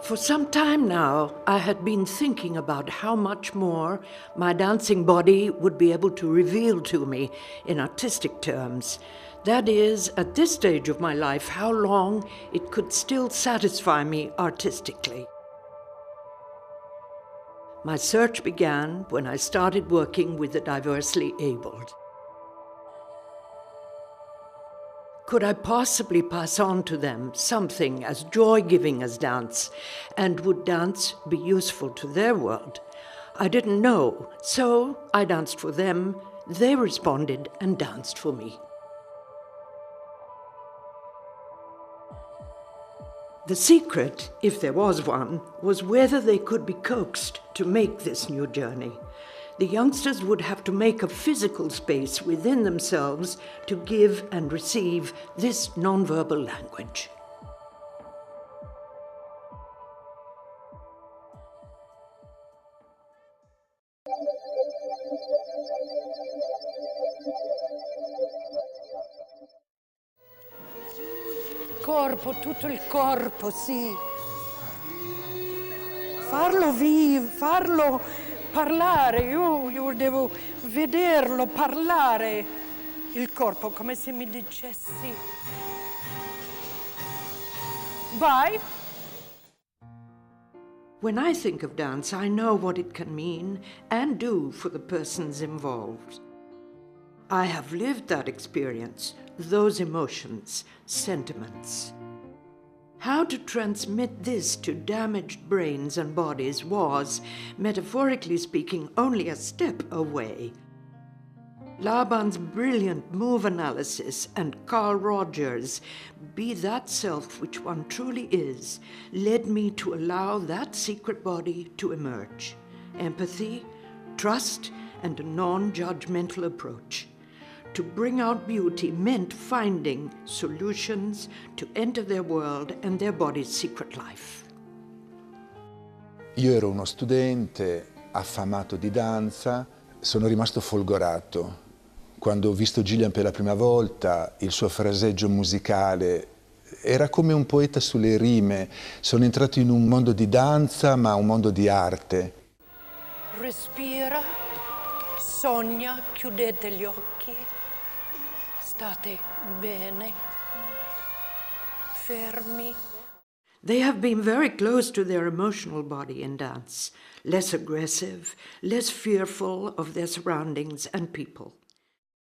For some time now, I had been thinking about how much more my dancing body would be able to reveal to me in artistic terms. That is, at this stage of my life, how long it could still satisfy me artistically. My search began when I started working with the diversely abled. Could I possibly pass on to them something as joy-giving as dance, and would dance be useful to their world? I didn't know, so I danced for them, they responded and danced for me. The secret, if there was one, was whether they could be coaxed to make this new journey. The youngsters would have to make a physical space within themselves to give and receive this nonverbal language. Corpo, tutto il corpo, sì. Farlo farlo parlare, io devo vederlo parlare, il corpo, come se mi dicessi vai. When I think of dance, I know what it can mean and do for the persons involved. I have lived that experience, those emotions, sentiments. How to transmit this to damaged brains and bodies was, metaphorically speaking, only a step away. Laban's brilliant move analysis and Carl Rogers' "Be that self which one truly is" led me to allow that secret body to emerge. Empathy, trust, and a non-judgmental approach. To bring out beauty meant finding solutions to enter their world and their body's secret life. Io ero uno studente affamato di danza, sono rimasto folgorato. Quando ho visto Gillian per la prima volta, il suo fraseggio musicale era come un poeta sulle rime. Sono entrato in un mondo di danza, ma un mondo di arte. Respira, sogna, chiudete gli occhi. State bene, fermi. They have been very close to their emotional body in dance, less aggressive, less fearful of their surroundings and people.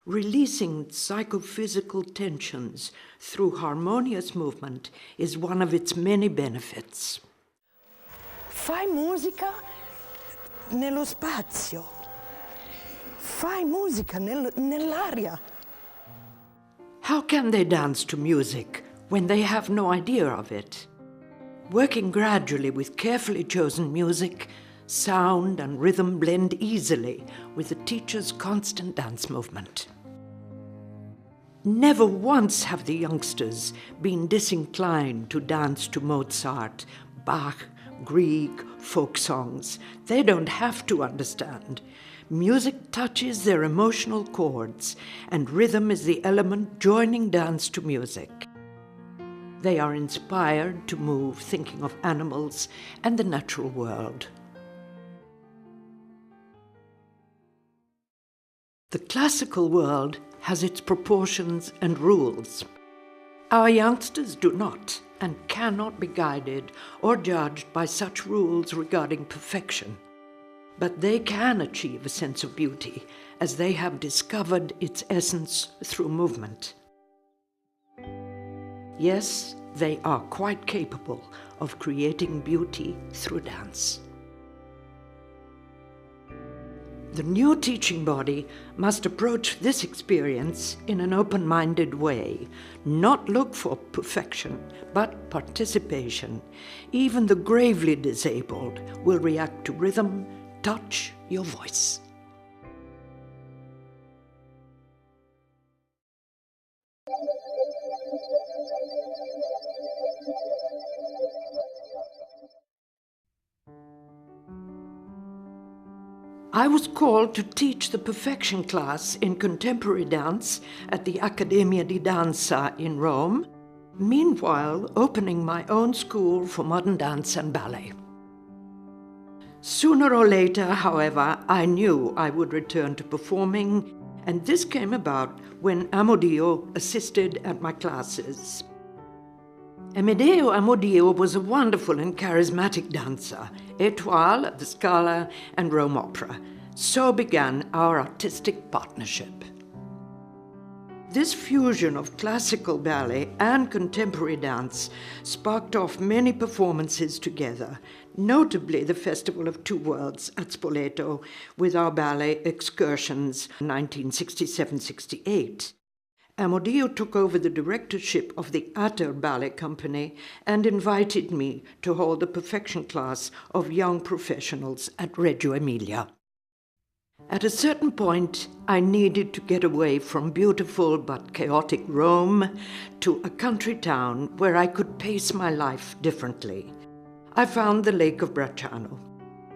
Releasing psychophysical tensions through harmonious movement is one of its many benefits. Fai musica nello spazio, fai musica nell'aria. How can they dance to music when they have no idea of it? Working gradually with carefully chosen music, sound and rhythm blend easily with the teacher's constant dance movement. Never once have the youngsters been disinclined to dance to Mozart, Bach, Grieg, folk songs. They don't have to understand. Music touches their emotional chords, and rhythm is the element joining dance to music. They are inspired to move thinking of animals and the natural world. The classical world has its proportions and rules. Our youngsters do not and cannot be guided or judged by such rules regarding perfection. But they can achieve a sense of beauty as they have discovered its essence through movement. Yes, they are quite capable of creating beauty through dance. The new teaching body must approach this experience in an open-minded way, not look for perfection, but participation. Even the gravely disabled will react to rhythm, touch, your voice. I was called to teach the perfection class in contemporary dance at the Accademia di Danza in Rome. meanwhile opening my own school for modern dance and ballet. Sooner or later, however, I knew I would return to performing, and this came about when Amodio assisted at my classes. Amedeo Amodio was a wonderful and charismatic dancer, étoile at the Scala and Rome Opera. So began our artistic partnership. This fusion of classical ballet and contemporary dance sparked off many performances together, notably the Festival of Two Worlds at Spoleto with our ballet Excursions 1967-68. Amodio took over the directorship of the Ater Ballet Company and invited me to hold a perfection class of young professionals at Reggio Emilia. At a certain point, I needed to get away from beautiful but chaotic Rome to a country town where I could pace my life differently. I found the Lake of Bracciano.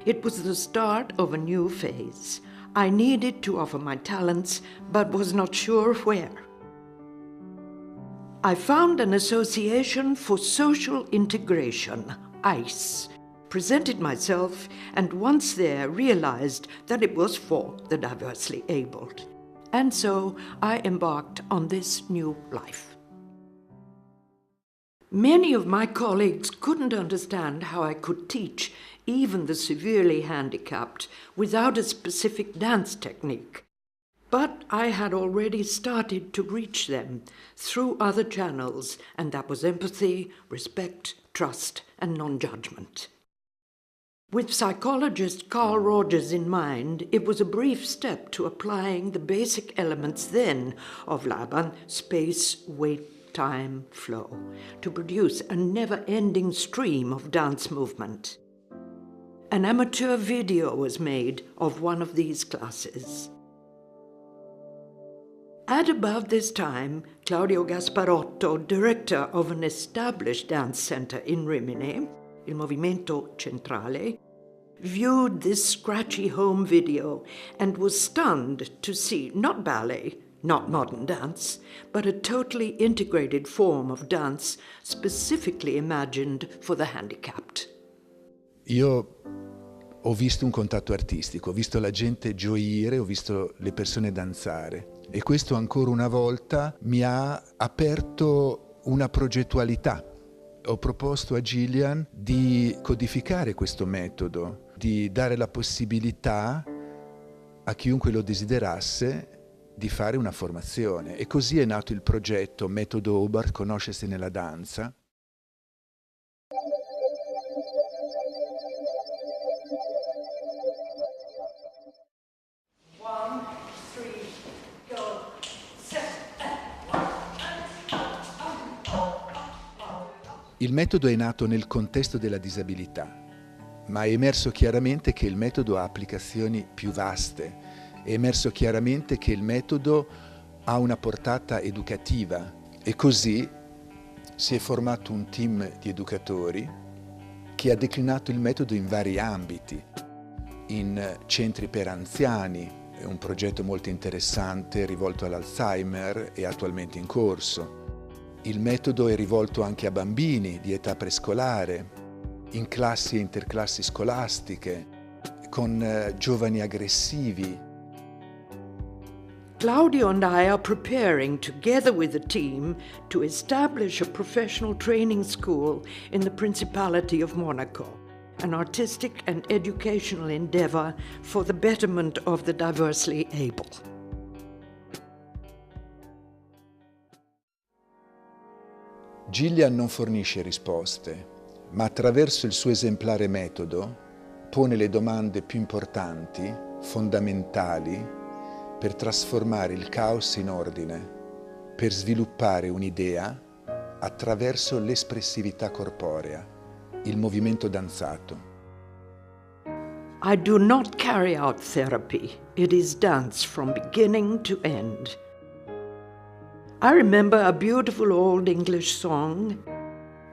It was the start of a new phase. I needed to offer my talents, but was not sure where. I found an Association for Social Integration, ICE, presented myself, and once there realized that it was for the diversely abled. And so I embarked on this new life. Many of my colleagues couldn't understand how I could teach even the severely handicapped without a specific dance technique. But I had already started to reach them through other channels, and that was empathy, respect, trust, and non-judgment. With psychologist Carl Rogers in mind, it was a brief step to applying the basic elements then of Laban, space, weight, time, flow, to produce a never-ending stream of dance movement. An amateur video was made of one of these classes. At about this time, Claudio Gasparotto, director of an established dance center in Rimini, Il Movimento Centrale, viewed this scratchy home video and was stunned to see not ballet, not modern dance, but a totally integrated form of dance specifically imagined for the handicapped. Io ho visto un contatto artistico, ho visto la gente gioire, ho visto le persone danzare e questo ancora una volta mi ha aperto una progettualità. Ho proposto a Gillian di codificare questo metodo, di dare la possibilità a chiunque lo desiderasse di fare una formazione. E così è nato il progetto Metodo Hobart, Conoscersi nella danza. Il metodo è nato nel contesto della disabilità, ma è emerso chiaramente che il metodo ha applicazioni più vaste, è emerso chiaramente che il metodo ha una portata educativa e così si è formato un team di educatori che ha declinato il metodo in vari ambiti, in centri per anziani, è un progetto molto interessante rivolto all'Alzheimer e attualmente in corso. Il metodo è rivolto anche a bambini di età prescolare, in classi e interclassi scolastiche, con giovani aggressivi. Claudio and I are preparing, together with the team, to establish a professional training school in the Principality of Monaco, an artistic and educational endeavor for the betterment of the diversely able. Gillian non fornisce risposte, ma attraverso il suo esemplare metodo pone le domande più importanti, fondamentali, per trasformare il caos in ordine, per sviluppare un'idea attraverso l'espressività corporea, il movimento danzato. I do not carry out therapy. It is dance from beginning to end. I remember a beautiful old English song,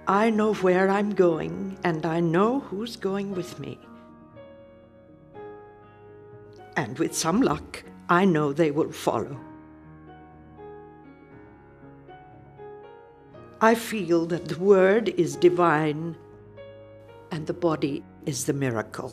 I know where I'm going and I know who's going with me. And with some luck, I know they will follow. I feel that the word is divine and the body is the miracle.